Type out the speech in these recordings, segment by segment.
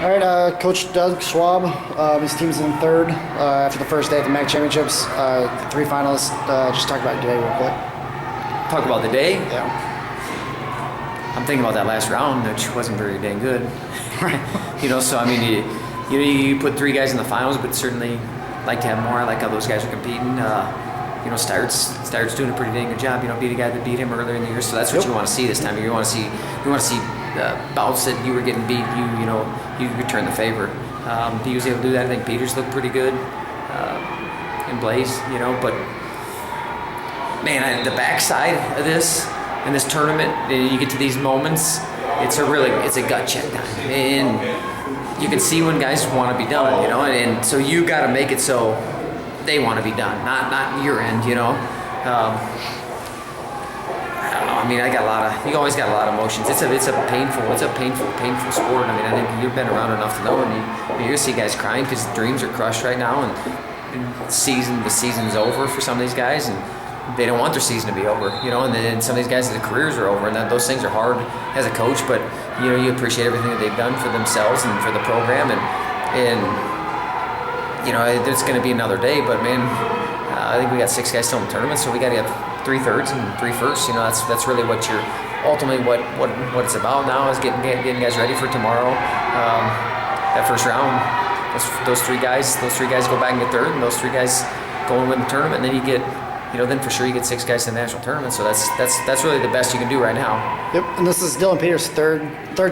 All right, Coach Doug Schwab, his team's in third after the first day at the MAC Championships. 3 finalists. Just talk about your day real quick. Talk about the day? Yeah. I'm thinking about that last round, which wasn't very dang good. So I mean, you put 3 guys in the finals, but certainly like to have more. I like how those guys are competing. Starrett's doing a pretty dang good job. Beat a guy that beat him earlier in the year, so that's what you want to see this time. You want to see bouts that you were getting beat. You return the favor. He was able to do that. I think Peters looked pretty good, and Blaze. But man, the backside of this in this tournament, you get to these moments. It's a gut check time, and you can see when guys want to be done. And so you got to make it so they want to be done, not your end. I don't know. I mean, you always got a lot of emotions. It's a painful sport. I mean, I think you've been around enough to know, and you're gonna see guys crying because dreams are crushed right now, and the season's over for some of these guys, and they don't want their season to be over. And then some of these guys, their careers are over, and those things are hard as a coach. But you appreciate everything that they've done for themselves and for the program, and it's going to be another day, but man, I think we got 6 guys still in the tournament, so we got to get 3 thirds and 3 firsts. That's really what you're ultimately what it's about now is getting guys ready for tomorrow. That first round, those three guys go back and get third, and those 3 guys go and win the tournament, and then you get, then for sure you get 6 guys to the national tournament. So that's really the best you can do right now. Yep, and this is Dylan Peters' third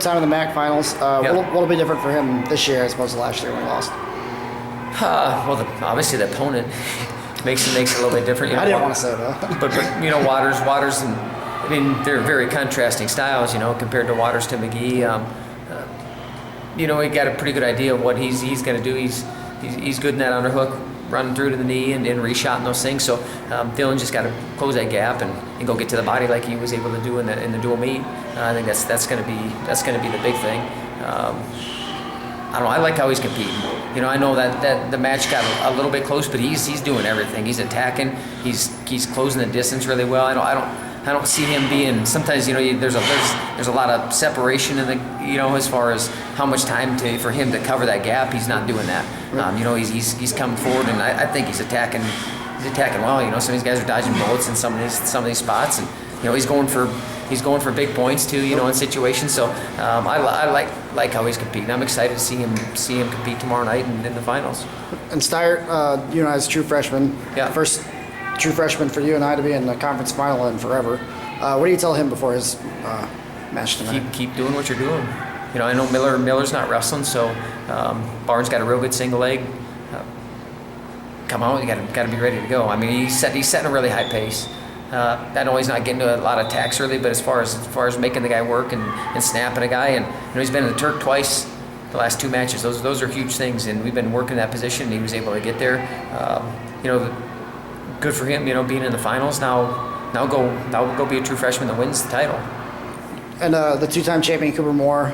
time in the MAC finals. What'll be different for him this year as opposed to last year when he lost? Obviously the opponent makes it a little bit different. I didn't want to say that. But Waters, and I mean they're very contrasting styles. Compared to Waters to McGee. We got a pretty good idea of what he's going to do. He's good in that underhook, running through to the knee and re-shot and those things. So Dylan just got to close that gap and go get to the body like he was able to do in the dual meet. I think that's going to be the big thing. I don't know. I like how he's competing. I know that the match got a little bit close, but he's doing everything. He's attacking. He's closing the distance really well. I don't see him being. Sometimes there's a lot of separation in the as far as how much time for him to cover that gap. He's not doing that. He's coming forward, and I think he's attacking. He's attacking well. Some of these guys are dodging bullets in some of these spots, and he's going for big points too. In situations. So I like how he's competing. I'm excited to see him compete tomorrow night in the finals. And Starrett, you and I as true freshman. Yeah. First true freshman for you and I to be in the conference final in forever. What do you tell him before his match tonight? Keep doing what you're doing. I know Miller's not wrestling, so Barnes got a real good single leg. Come on, you got to be ready to go. I mean, he's setting a really high pace. I know he's not getting to a lot of attacks really, but as far as making the guy work and snapping a guy, and he's been in the Turk twice the last 2 matches. Those are huge things, and we've been working that position, and he was able to get there. Good for him, being in the finals. Now go be a true freshman that wins the title. And the 2-time champion Cooper Moore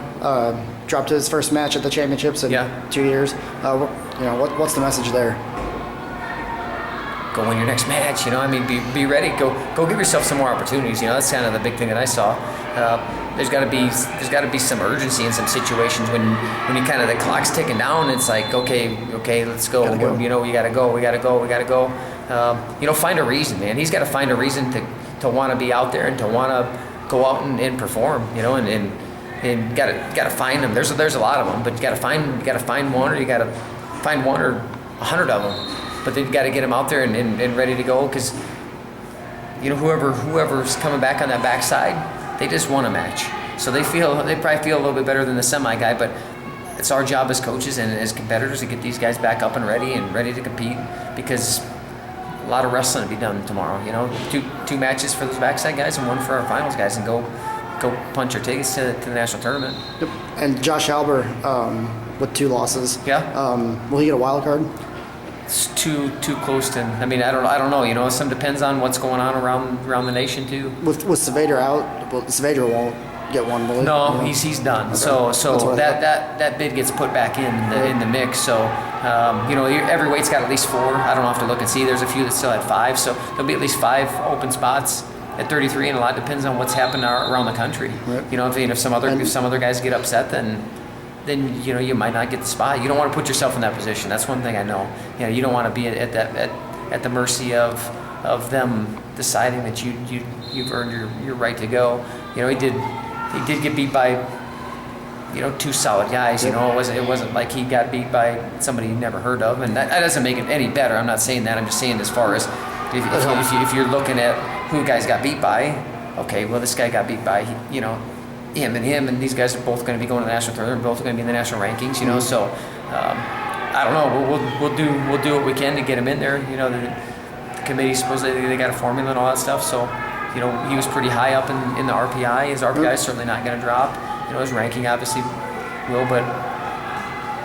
dropped his first match at the championships in 2 years. What's the message there? Go win your next match. Be ready. Go give yourself some more opportunities. That's kind of the big thing that I saw. There's got to be some urgency in some situations when you kind of the clock's ticking down. It's like okay, let's go. We gotta go. Find a reason, man. He's got to find a reason to want to be out there and to want to go out and perform. And gotta find them. There's a lot of them, but you gotta find one, or you gotta find one or 100 of them. But they've got to get him out there and ready to go, because whoever's coming back on that backside, they just won a match, so they probably feel a little bit better than the semi guy. But it's our job as coaches and as competitors to get these guys back up and ready to compete, because a lot of wrestling to be done tomorrow. Two matches for those backside guys and one for our finals guys, and go punch your tickets to the national tournament. Yep. And Josh Halber with 2 losses. Yeah. Will he get a wild card? It's too close to. I mean, I don't know. Some depends on what's going on around the nation too. With Saavedra out, Saavedra won't get one, will he? No, he's done. Okay. So that bid gets put back in the mix. So every weight's got at least 4. I don't have to look and see. There's a few that still had 5. So there'll be at least 5 open spots at 33, and a lot depends on what's happened around the country. Right. If some other guys get upset, then then you might not get the spot. You don't want to put yourself in that position. That's one thing I know. You don't want to be at the mercy of them deciding that you've earned your right to go. He did get beat by two solid guys. It wasn't like he got beat by somebody he never heard of, and that doesn't make it any better. I'm not saying that. I'm just saying as far as if you're looking at who guys got beat by, okay, well this guy got beat by him, and these guys are both going to be going to the national tournament. They're both going to be in the national rankings. So I don't know. We'll do what we can to get him in there. The committee supposedly they got a formula and all that stuff. So he was pretty high up in the RPI. His RPI is certainly not going to drop. His ranking obviously will, but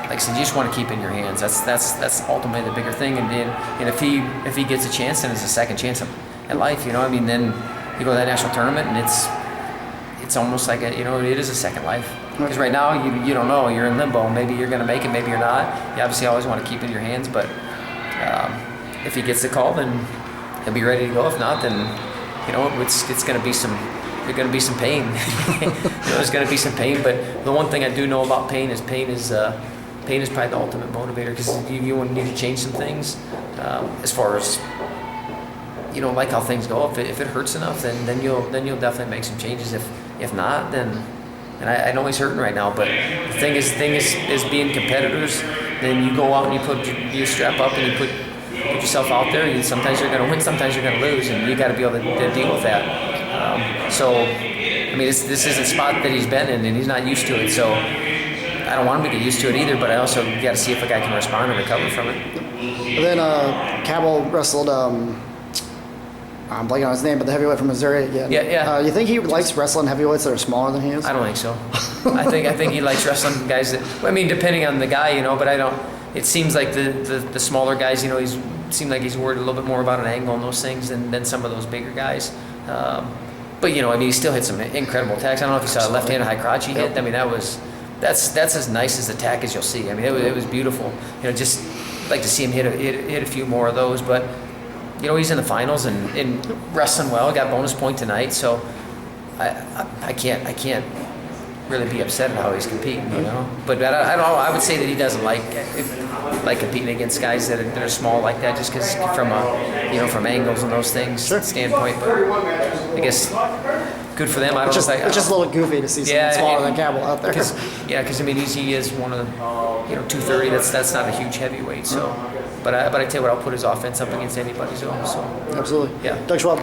like I said, you just want to keep it in your hands. That's ultimately the bigger thing. And if he gets a chance, then it's a second chance at life. Then you go to that national tournament, and it's almost like it is a second life. Because right now you don't know, you're in limbo. Maybe you're going to make it, maybe you're not. You obviously always want to keep it in your hands, but if he gets the call, then he'll be ready to go. If not, then it's going to be some. There's going to be some pain. There's going to be some pain. But the one thing I do know about pain is probably the ultimate motivator, because you need to change some things as far as like how things go. If it hurts enough, then you'll definitely make some changes. If not, then and I know he's hurting right now. But the thing is being competitors. Then you go out and you strap up and you put yourself out there. And sometimes you're going to win, sometimes you're going to lose, and you got to be able to deal with that. This isn't a spot that he's been in, and he's not used to it. So I don't want him to get used to it either. But I also got to see if a guy can respond and recover from it. And then Cabell wrestled. I'm blanking on his name, but the heavyweight from Missouri again. Yeah. You think he likes wrestling heavyweights that are smaller than he is? I don't think so. I think he likes wrestling guys that. Depending on the guy, but I don't. It seems like the smaller guys, he's seemed like he's worried a little bit more about an angle and those things than some of those bigger guys. But he still hit some incredible attacks. I don't know if you saw a left-handed high crotch he hit. That's as nice as attack as you'll see. It was beautiful. Just like to see him hit a few more of those. But he's in the finals and wrestling well. Got bonus point tonight, so I can't really be upset at how he's competing. But I don't know. I would say that he doesn't like competing against guys that are small like that, just because from angles and those things standpoint. But I guess good for them. I don't know. It's just a little goofy to see someone smaller than Cabell out there. Because he is one of 230. That's not a huge heavyweight. So, but I tell you what, I'll put his offense up against anybody's own. So absolutely. Yeah. Doug Schwab.